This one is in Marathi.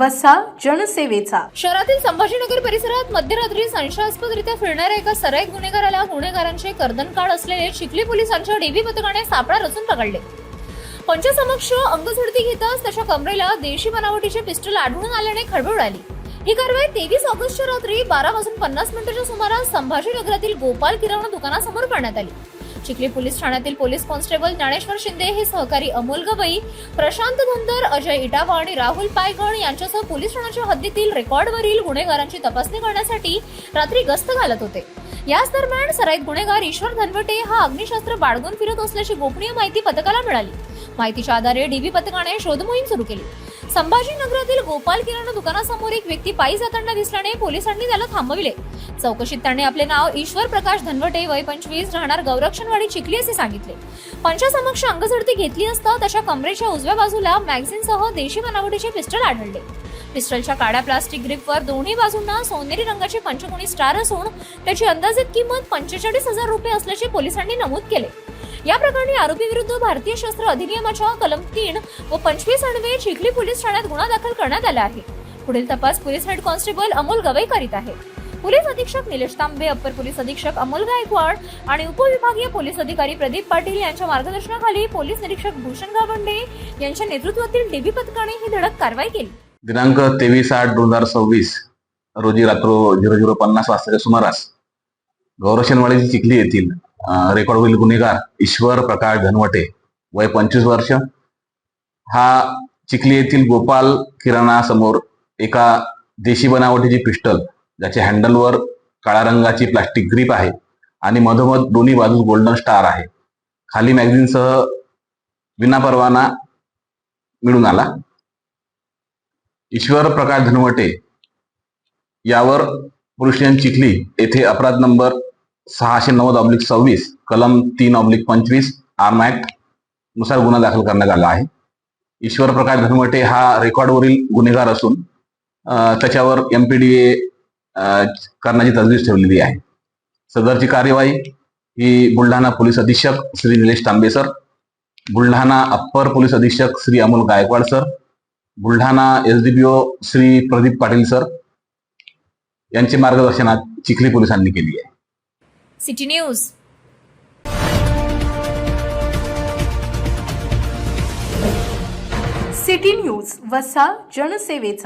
वसा जनसेवेचा. शहरातील संभाजीनगर परिसरात मध्यरात्री संशयास्पदरित्या फिरणाऱ्या एका सराईत गुन्हेगाराला गुन्हेगारांचे कर्दनकाळ असलेले चिखली पोलिसांच्या डीबी पथकाने सापळा रचून पकडले. पंचासमक्ष अंगझडती घेताच त्याच्या कमरेला देशी बनावटीचे पिस्टल आढळून आल्याने खळबळ उडाली. ही कारवाई 23 ऑगस्टच्या रात्री 12:50 सुमारास संभाजीनगरातील गोपाल किराणा दुकानासमोर करण्यात आली. चिखली पोलीस ठाण्यातील पोलीस कॉन्स्टेबल ज्ञानेश्वर शिंदे हे सहकारी अमोल गवई, प्रशांत धुंदर, अजय इटावा आणि राहुल पायगण यांच्यासह पोलीस ठाण्याच्या हद्दीतील रेकॉर्डवरील गुन्हेगारांची तपासणी करण्यासाठी रात्री गस्त घालत होते. याच दरम्यान सराईत गुन्हेगार ईश्वर धनवटे हा अग्निशस्त्र बाळगून फिरत असल्याची गोपनीय माहिती पथकाला मिळाली. माहितीच्या आधारे डीबी पथकाने शोध मोहीम सुरू केली. संभाजीनगरातील गोपाल किराणा दुकानासमोर एक व्यक्ती पायी जाताना दिसल्याने पोलिसांनी त्याला थांबविले. चौकशीत त्याने आपले नाव ईश्वर प्रकाश धनवटे, वय 25, राहणार गौरक्षणवाडी चिखली असे सांगितले. पंचासमक्ष अंगझडती घेतली असता त्याच्या कमरेच्या उजव्या बाजूला मॅगझिनसह देशी बनावटीचे पिस्टल आढळले. पिस्टलच्या काळ्या प्लास्टिक ग्रिपवर दोन्ही बाजूंना सोनेरी रंगाचे पंचकोनी स्टार असून त्याची अंदाजित किंमत 45,000 रुपये असल्याचे पोलिसांनी नमूद केले. या प्रकरणी आरोपी विरुद्ध भारतीय शस्त्र अधिनियमाच्या कलम 3 व 25 अन्वये चिखली पोलीस ठाण्यात गुन्हा दाखल करण्यात आला आहे. पुढील तपास police head constable Amol Gavai करीत आहे. पोलीस अधीक्षक निलेश तांबे, अप्पर पोलीस अधीक्षक अमोल गायकवाड आणि उपविभागीय पोलीस अधिकारी प्रदीप पाटील यांच्या मार्गदर्शनाखाली पोलीस निरीक्षक भूषण गावंडे यांच्या नेतृत्वातील डीबी पथकाने ही धडक कारवाई केली. दिनांक 23/8/2026 रोजी रात्र 00:50 वाजताच्या सुमारास गौरक्षणवाडी चिखली येथील रेकॉर्डवरील गुन्हेगार ईश्वर प्रकाश धनवटे, वय 25 वर्ष, हा चिखली येथील गोपाल किराणा समोर एका देशी बनावटीची पिस्टल, ज्याच्या हँडलवर काळ्या रंगाची प्लास्टिक ग्रीप आहे आणि मधोमध दोन्ही बाजूस गोल्डन स्टार आहे, खाली मॅगझिनसह विनापरवाना मिळून आला. ईश्वर प्रकाश धनवटे यावर पोलीस स्टेशन चिखली येथे अपराध नंबर 690/26 कलम 3/25 आर्म ऍक्ट नुसार गुन्हा दाखल करण्यात आला आहे. ईश्वर प्रकाश धनवटे हा रेकॉर्डवरील गुन्हेगार असून त्याच्यावर MPDA करण्याची तजवीज ठेवलेली आहे. सदरची कार्यवाही ही बुलढाणा पोलीस अधीक्षक श्री निलेश तांबे सर, बुलढाणा अप्पर पोलीस अधीक्षक Shri Amol Gaikwad sir, Buldhana SDPO Shri Pradeep Patil sir यांचे मार्गदर्शनात चिखली पोलिसांनी केली आहे. City news. सिटी न्यूज वसा जनसेवेचा.